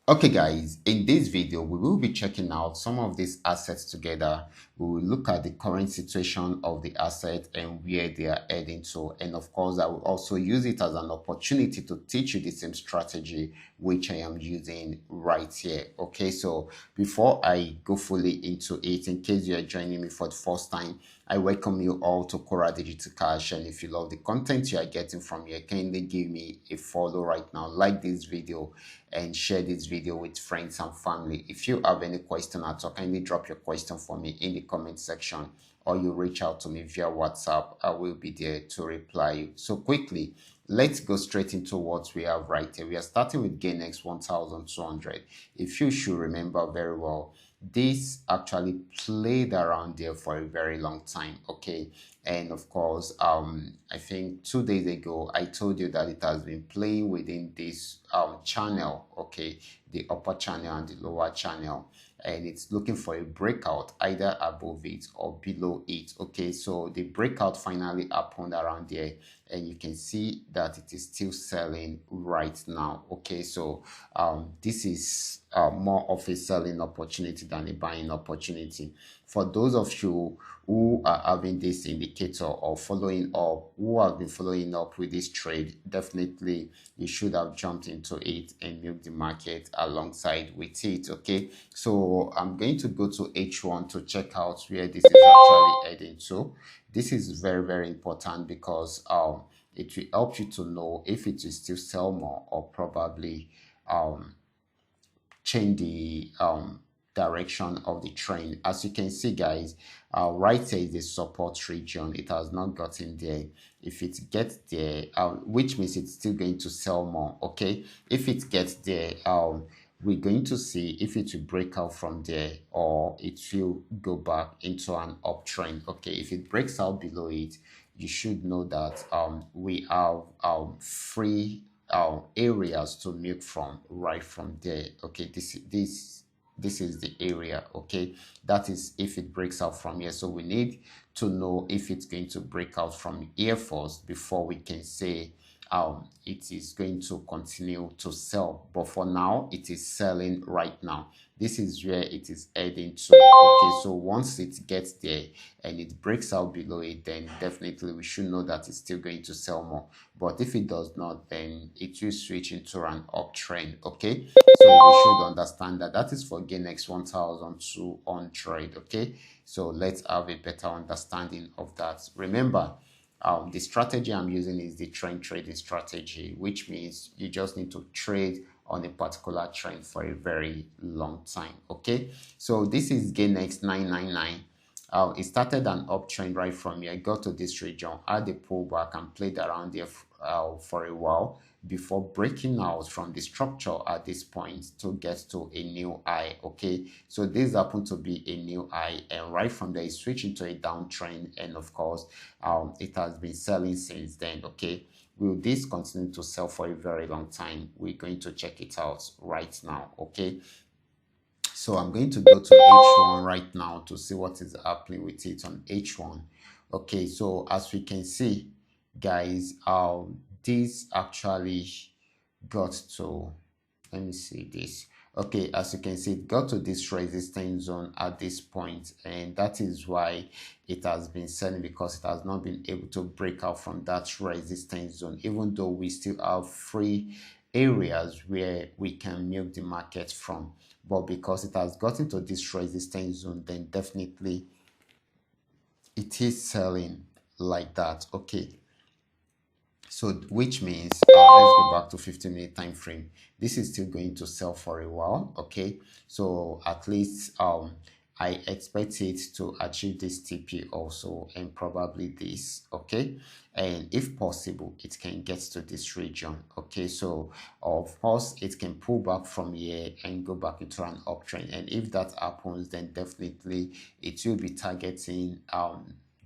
Okay guys, in this video we will be checking out some of these assets together. We will look at the current situation of the asset and where they are heading to, and of course I will also use it as an opportunity to teach you the same strategy which I am using right here. Okay, so before I go fully into it, in case you are joining me for the first time, I welcome you all to Qora Digital Cash, and if you love the content you are getting from here, kindly give me a follow right now, like this video and share this video with friends and family. If you have any question at all, kindly drop your question for me in the comment section, or you reach out to me via WhatsApp. I will be there to reply you. So quickly, let's go straight into what we have right here. We are starting with GainX 1200. If you should remember very well, this actually played around there for a very long time. Okay, and of course I think 2 days ago I told you that it has been playing within this channel, okay, the upper channel and the lower channel, and it's looking for a breakout either above it or below it. Okay, so the breakout finally happened around there, and you can see that it is still selling right now. Okay, so this is more of a selling opportunity than a buying opportunity. For those of you who are having this indicator or following up, who have been following up with this trade, definitely you should have jumped into it and milked the market alongside with it. Okay, so I'm going to go to H1 to check out where this is actually heading to. This is very, very important because it will help you to know if it will still sell more or probably change the direction of the trend. As you can see guys, right here is the support region. It has not gotten there. If it gets there, which means it's still going to sell more. Okay, if it gets there, we're going to see if it will break out from there or it will go back into an uptrend. Okay, if it breaks out below it, you should know that we have free areas to milk from right from there. Okay, this is the area. Okay, that is if it breaks out from here. So we need to know if it's going to break out from here first before we can say it is going to continue to sell. But for now it is selling right now. This is where it is heading to. Okay, so once it gets there and it breaks out below it, then definitely we should know that it's still going to sell more. But if it does not, then it will switch into an uptrend. Okay, so we should understand that that is for GainX 1200. Okay, so let's have a better understanding of that. Remember, the strategy I'm using is the trend trading strategy, which means you just need to trade on a particular trend for a very long time. Okay, so this is GainX 999. It started an uptrend right from here, got to this region, had a pullback and played around there for a while before breaking out from the structure at this point to get to a new high. Okay, so this happened to be a new high, and right from there it switched into a downtrend, and of course it has been selling since then. Okay, will this continue to sell for a very long time? We're going to check it out right now. Okay, so I'm going to go to H1 right now to see what is happening with it on H1. Okay, so as we can see guys, this actually got to, let me see this. Okay, as you can see, it got to this resistance zone at this point, and that is why it has been selling, because it has not been able to break out from that resistance zone, even though we still have free areas where we can milk the market from. But because it has gotten to this resistance zone, then definitely it is selling like that. Okay, so which means let's go back to 15-minute time frame. This is still going to sell for a while. Okay, so at least I expect it to achieve this TP also, and probably this. Okay, and if possible it can get to this region. Okay, so of course it can pull back from here and go back into an uptrend, and if that happens, then definitely it will be targeting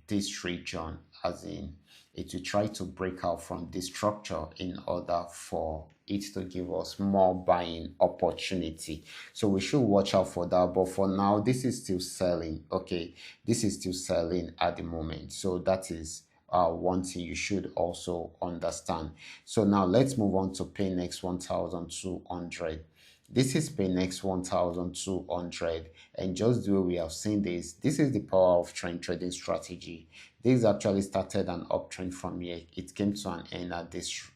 this region, as in it will try to break out from this structure in order for it to give us more buying opportunity. So we should watch out for that. But for now, this is still selling. Okay, this is still selling at the moment. So that is one thing you should also understand. So now let's move on to PayNext 1200. This is Paynex 1200, and just the way we have seen this is the power of trend trading strategy. This actually started an uptrend from here. It came to an end at this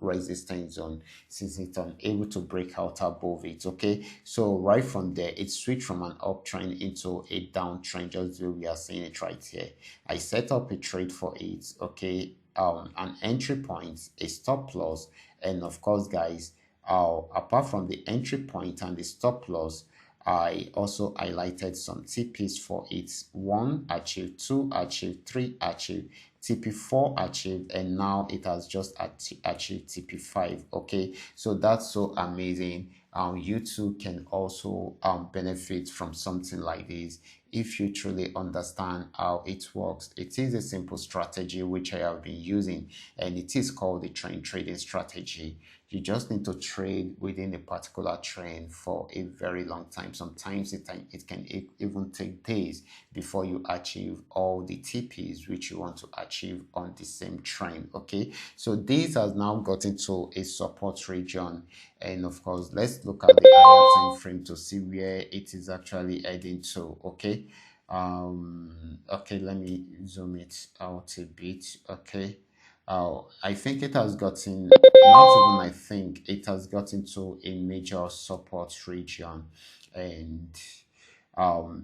resistance zone, since it's unable to break out above it. Okay, so right from there it switched from an uptrend into a downtrend, just the way we are seeing it right here. I set up a trade for it. Okay, an entry point, a stop loss, and of course guys, apart from the entry point and the stop loss, I also highlighted some TPs for it. 1 achieved, 2 achieved, 3 achieved, TP4 achieved, and now it has just achieved TP5. Okay, so that's so amazing. You too can also benefit from something like this if you truly understand how it works. It is a simple strategy which I have been using, and it is called the trend trading strategy. You just need to trade within a particular trend for a very long time. Sometimes it can even take days before you achieve all the TPs which you want to achieve on the same trend. Okay, so this has now gotten to a support region, and of course let's look at the higher time frame to see where it is actually heading to. Okay, okay, let me zoom it out a bit. Okay, I think it has gotten, not even I think, it has gotten to a major support region, and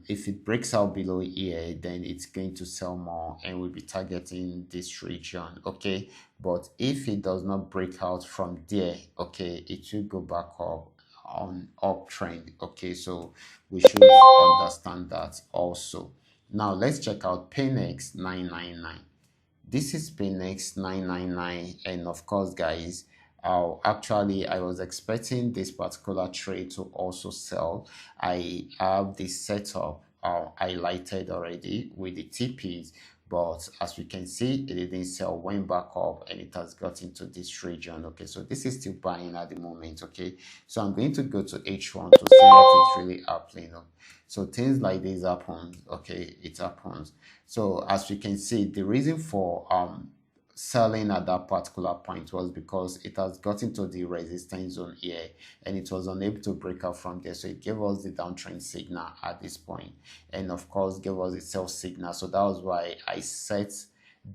if it breaks out below here, then it's going to sell more and we'll be targeting this region. Okay, but if it does not break out from there, okay, it will go back up on uptrend. Okay, so we should understand that also. Now let's check out Paynex 999. This is Paynex 999, and of course guys, actually I was expecting this particular trade to also sell. I have this setup highlighted already with the TPs, but as we can see, it didn't sell, went back up, and it has got into this region. Okay, so this is still buying at the moment. Okay, so I'm going to go to H1 to see what is really happening. So things like this happen. Okay, it happens. So as we can see, the reason for selling at that particular point was because it has gotten to the resistance zone here, and it was unable to break out from there. So it gave us the downtrend signal at this point, and of course gave us the sell signal. So that was why I set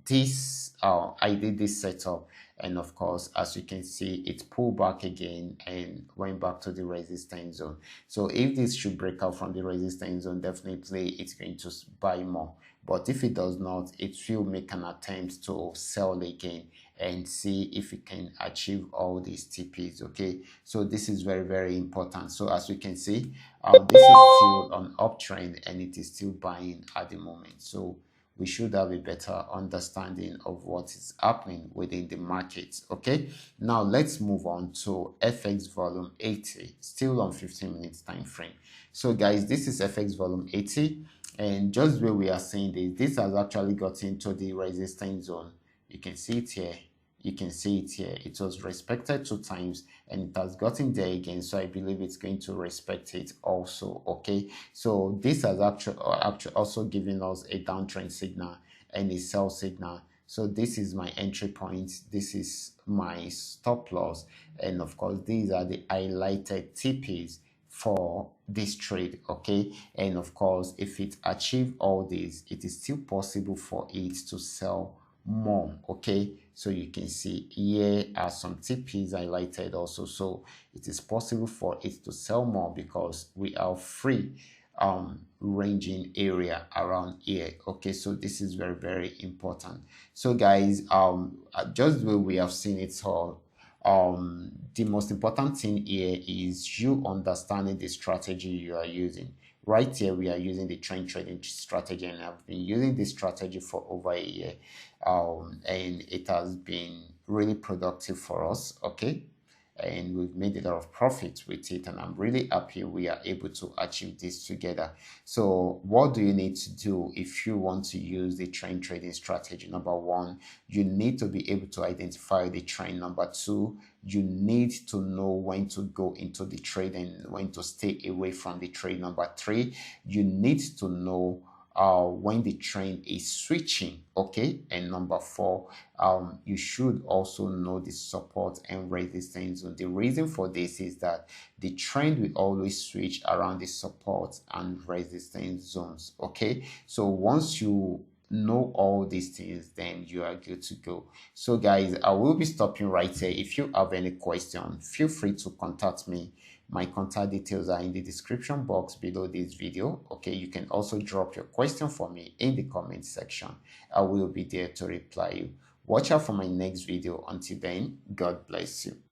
this I did this setup, and of course as you can see, it pulled back again and went back to the resistance zone. So if this should break out from the resistance zone, definitely it's going to buy more, but if it does not, it will make an attempt to sell again and see if it can achieve all these TPs. Okay, so this is very, very important. So as you can see, this is still on uptrend and it is still buying at the moment. So we should have a better understanding of what is happening within the markets. Okay, now let's move on to FX volume 80, still on 15 minutes time frame. So guys, this is FX volume 80, and just where we are seeing this has actually got into the resistance zone. You can see it here. You can see it here. It was respected 2 times and it has gotten there again, so I believe it's going to respect it also. Okay, so this has actually also given us a downtrend signal and a sell signal. So this is my entry point, this is my stop loss, and of course these are the highlighted TPs for this trade. Okay, and of course if it achieves all this, it is still possible for it to sell more. Okay, so you can see here are some TPs highlighted also, so it is possible for it to sell more because we have free ranging area around here. Okay, so this is very, very important. So guys, just the way we have seen it all, the most important thing here is you understanding the strategy you are using. Right here we are using the trend trading strategy, and I've been using this strategy for over a year, and it has been really productive for us. Okay, and we've made a lot of profits with it, and I'm really happy we are able to achieve this together. So what do you need to do if you want to use the trend trading strategy? Number 1, you need to be able to identify the trend. Number 2, you need to know when to go into the trade and when to stay away from the trade. Number 3, you need to know when the trend is switching. Okay, and number 4, you should also know the support and resistance zone. The reason for this is that the trend will always switch around the support and resistance zones. Okay, so once you know all these things, then you are good to go. So guys, I will be stopping right here. If you have any question, feel free to contact me. My contact details are in the description box below this video. Okay, you can also drop your question for me in the comment section. I will be there to reply you. Watch out for my next video. Until then, God bless you.